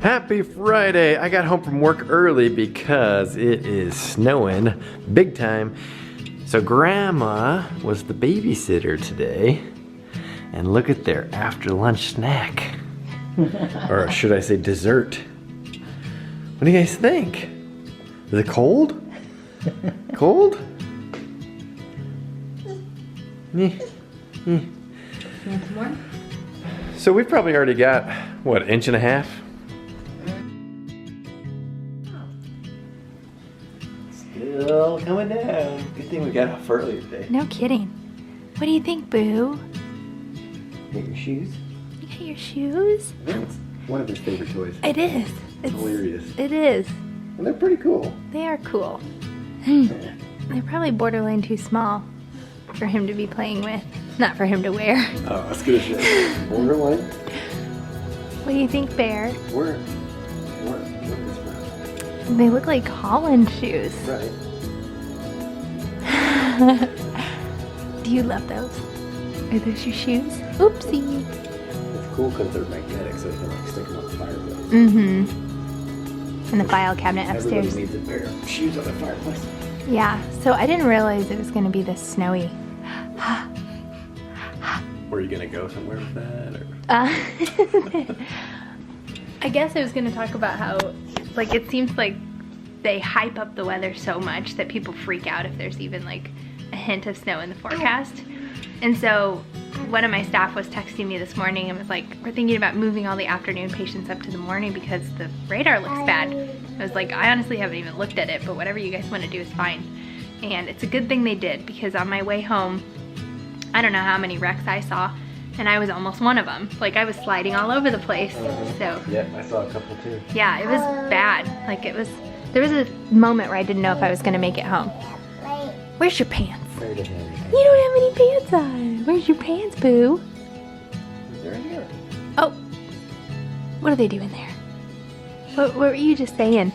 Happy Friday! I got home from work early because it is snowing big time. So Grandma was the babysitter today. And look at their after lunch snack. Or should I say dessert. What do you guys think? Is it cold? Cold? Want some more? So we've probably already got, what, an inch and a half? Still coming down. Good thing we got off early today. No kidding. What do you think, Boo? Get your shoes. You got your shoes? That's one of his favorite toys. It is. It's hilarious. It is. And they're pretty cool. They are cool. They're probably borderline too small for him to be playing with. Not for him to wear. Oh, that's good as shit. Borderline. What do you think, Bear? Where is this from? They look like Holland shoes. Right. Do you love those? Are those your shoes? Oopsie. It's cool because they're magnetic, so you can like stick them on the fireplace. Mm-hmm. In the file cabinet upstairs. Everybody needs a pair of shoes on the fireplace. Yeah, so I didn't realize it was going to be this snowy. Were you gonna go somewhere with that, or? I guess I was going to talk about how, like, it seems like they hype up the weather so much that people freak out if there's even like a hint of snow in the forecast. And so one of my staff was texting me this morning and was like, we're thinking about moving all the afternoon patients up to the morning because the radar looks bad. I was like, I honestly haven't even looked at it, but whatever you guys want to do is fine. And it's a good thing they did, because on my way home, I don't know how many wrecks I saw, and I was almost one of them. Like, I was sliding all over the place. So yeah, I saw a couple too. yeah, it was bad. Like, there was a moment where I didn't know if I was gonna make it home. Where's your pants? Very good hand. You don't have any pants on. Where's your pants, Boo? They're in here. Oh, what are they doing there? What were you just saying?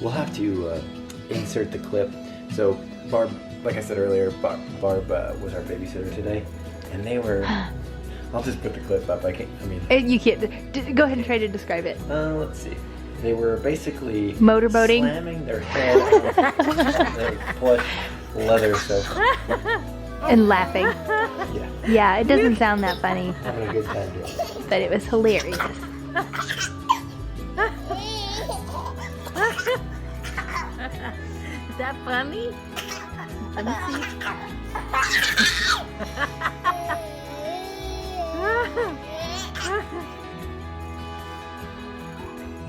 We'll have to insert the clip. So Barb, like I said earlier, Barb was our babysitter today, and they were. I'll just put the clip up. I mean. You can't. Go ahead and try to describe it. Let's see. They were basically motorboating, slamming their head on their plush leather sofa. And laughing. Yeah. Yeah, it doesn't sound that funny. Having a good time doing it. But it was hilarious. Is that funny? Let me see.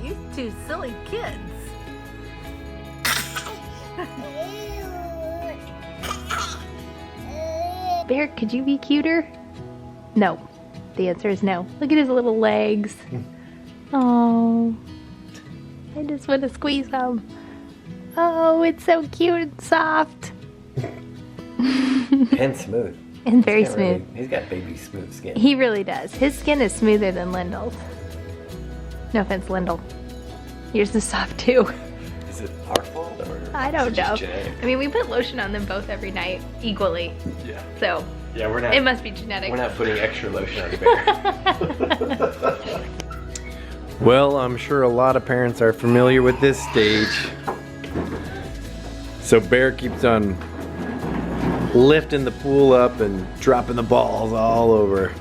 You two silly kids. Bear, could you be cuter? No. The answer is no. Look at his little legs. Oh, I just want to squeeze them. Oh, it's so cute and soft. And smooth. And very smooth. He's got baby smooth skin. He really does. His skin is smoother than Lyndall's. No offense, Lyndall. Yours is soft too. Is it our fault, or I don't know. genetic? I mean, we put lotion on them both every night equally. Yeah. So yeah, we're not. It must be genetic. We're not putting extra lotion on the bear. Well, I'm sure a lot of parents are familiar with this stage. So Bear keeps on lifting the pool up and dropping the balls all over.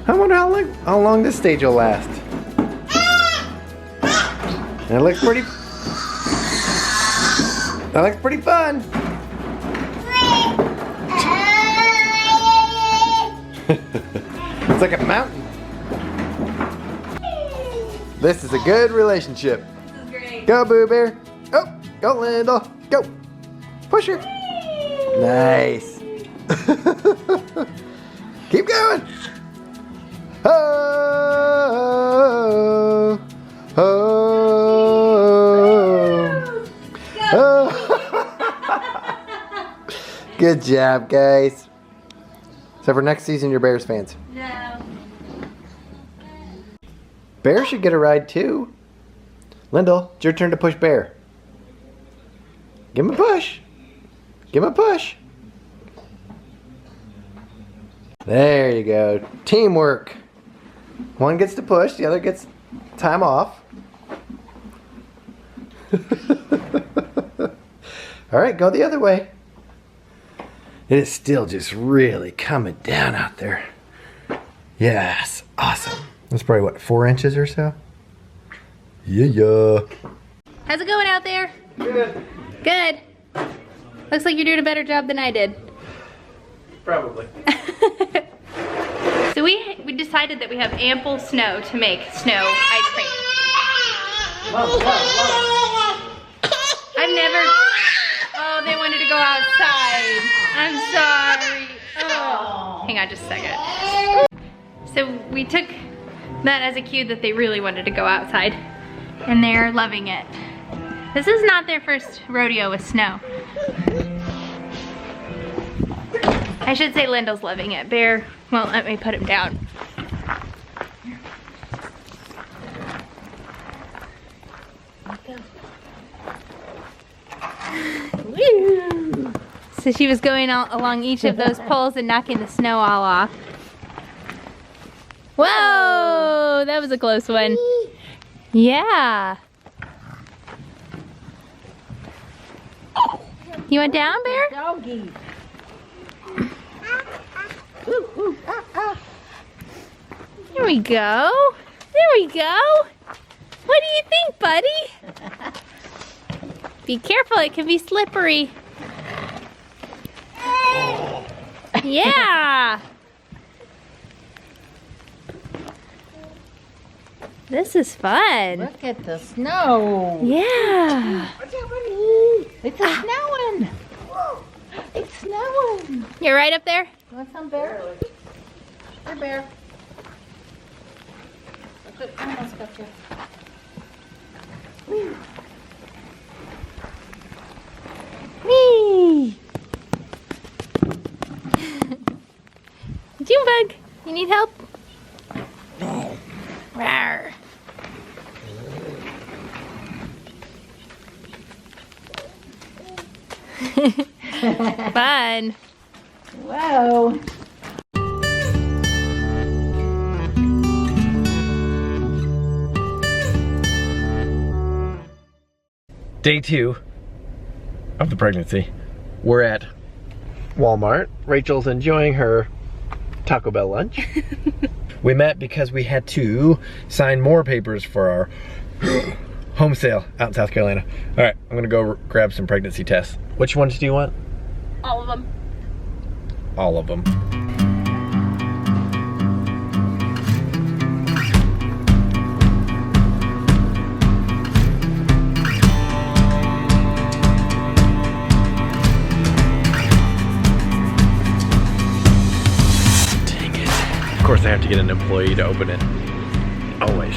I wonder how long this stage will last. That looks pretty. That looks pretty fun. It's like a mountain. This is a good relationship. This is great. Go, Boo Bear. Oh, go, Lyndall. Go. Push her. Nice. Keep going. Oh, oh, oh. Good job, guys. So for next season, you're Bears fans. No. Bear should get a ride too. Lyndall, it's your turn to push Bear. Give him a push. Give him a push. There you go. Teamwork. One gets to push, the other gets time off. All right, go the other way. It is still just really coming down out there. Yes, awesome. That's probably what, 4 inches or so? Yeah. How's it going out there? Good. Good. Looks like you're doing a better job than I did. Probably. So we decided that we have ample snow to make snow ice cream. I've never... Oh, they wanted to go outside. I'm sorry. Oh. Hang on just a second. So we took that as a cue that they really wanted to go outside. And they're loving it. This is not their first rodeo with snow. I should say Lindell's loving it. Bear won't let me put him down. Woo! So she was going along each of those poles and knocking the snow all off. Whoa! That was a close one. Yeah. You went down, Bear? Doggy. There we go. There we go. What do you think, buddy? Be careful, it can be slippery. Yeah. This is fun. Look at the snow. Yeah. It's snowing. It's snowing. You're right up there? You want some, Bear? Here, Bear. Look, I almost got you. Whee! Junebug, you need help? Rawr. Fun. Whoa. Day 2 of the pregnancy. We're at Walmart. Rachel's enjoying her Taco Bell lunch. We met because we had to sign more papers for our home sale out in South Carolina. All right, I'm gonna go grab some pregnancy tests. Which ones do you want? All of them. All of them. Of course, I have to get an employee to open it. Always.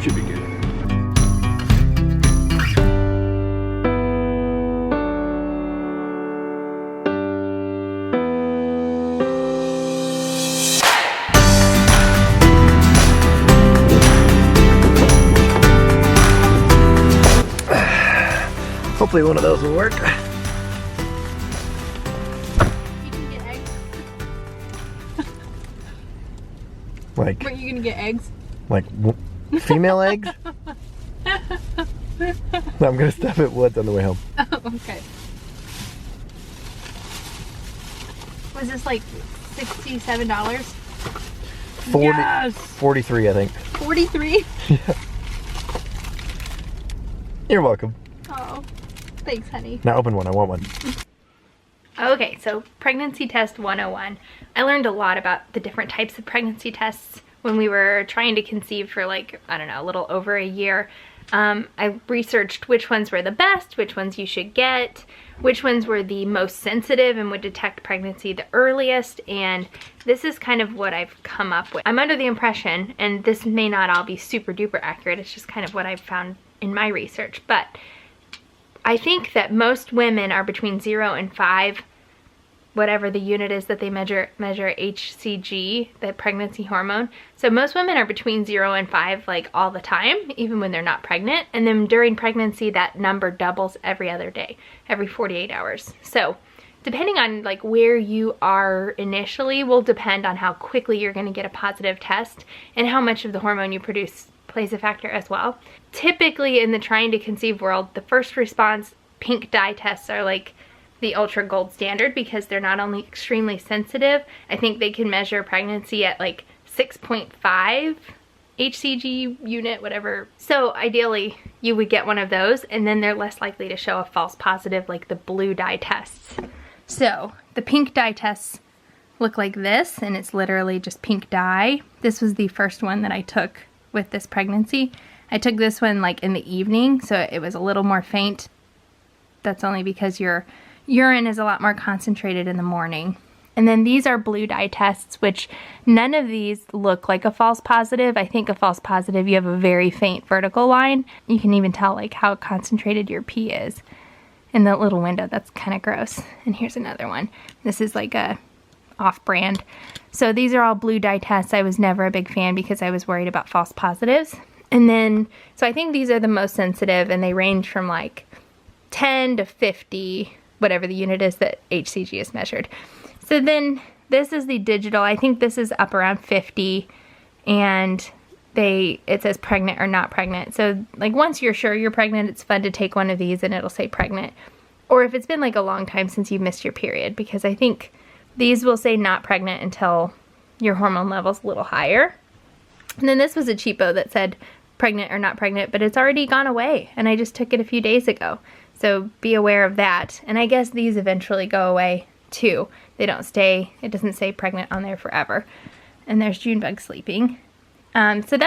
Should be good. Hopefully one of those will work. You can get eggs. Like, Are you gonna get eggs? like female eggs? No, I'm gonna stop at Woods on the way home. Oh, okay. Was this like $67? 40, Yes! 43, I think. 43? You're welcome. Oh, thanks, honey. Now open one, I want one. Okay, so pregnancy test 101. I learned a lot about the different types of pregnancy tests when we were trying to conceive for like, I don't know, a little over a year. I researched which ones were the best, which ones you should get, which ones were the most sensitive and would detect pregnancy the earliest, and this is kind of what I've come up with. I'm under the impression, and this may not all be super duper accurate, it's just kind of what I've found in my research, but I think that most women are between 0 and 5 whatever the unit is that they measure HCG, the pregnancy hormone. So most women are between 0 and 5 like all the time, even when they're not pregnant. And then during pregnancy, that number doubles every other day, every 48 hours. So depending on like where you are initially will depend on how quickly you're going to get a positive test, and how much of the hormone you produce plays a factor as well. Typically in the trying to conceive world, the first response pink dye tests are like the ultra gold standard, because they're not only extremely sensitive, I think they can measure pregnancy at like 6.5 HCG unit, whatever. So ideally you would get one of those, and then they're less likely to show a false positive like the blue dye tests. So the pink dye tests look like this, and it's literally just pink dye. This was the first one that I took with this pregnancy. I took this one like in the evening, so it was a little more faint. That's only because your urine is a lot more concentrated in the morning. And then these are blue dye tests, which none of these look like a false positive. I think a false positive, you have a very faint vertical line. You can even tell like how concentrated your pee is in that little window. That's kind of gross. And here's another one. This is like a off-brand. So these are all blue dye tests. I was never a big fan because I was worried about false positives. And then, so I think these are the most sensitive, and they range from like 10 to 50, whatever the unit is that HCG is measured. So then this is the digital. I think this is up around 50, and it says pregnant or not pregnant. So like once you're sure you're pregnant, it's fun to take one of these and it'll say pregnant. Or if it's been like a long time since you missed your period, because I think these will say not pregnant until your hormone level's a little higher. And then this was a cheapo that said pregnant or not pregnant, but it's already gone away, and I just took it a few days ago. So be aware of that. And I guess these eventually go away too. They don't stay, it doesn't say pregnant on there forever. And there's Junebug sleeping. So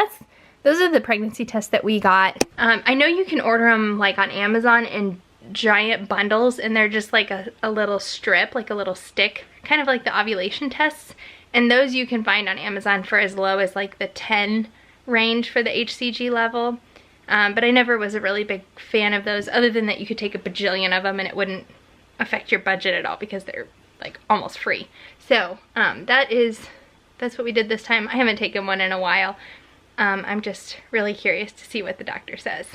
those are the pregnancy tests that we got. I know you can order them like on Amazon in giant bundles, and they're just like a little strip, like a little stick, kind of like the ovulation tests. And those you can find on Amazon for as low as like the 10 range for the HCG level. But I never was a really big fan of those, other than that you could take a bajillion of them and it wouldn't affect your budget at all because they're like almost free. So that's what we did this time. I haven't taken one in a while. I'm just really curious to see what the doctor says.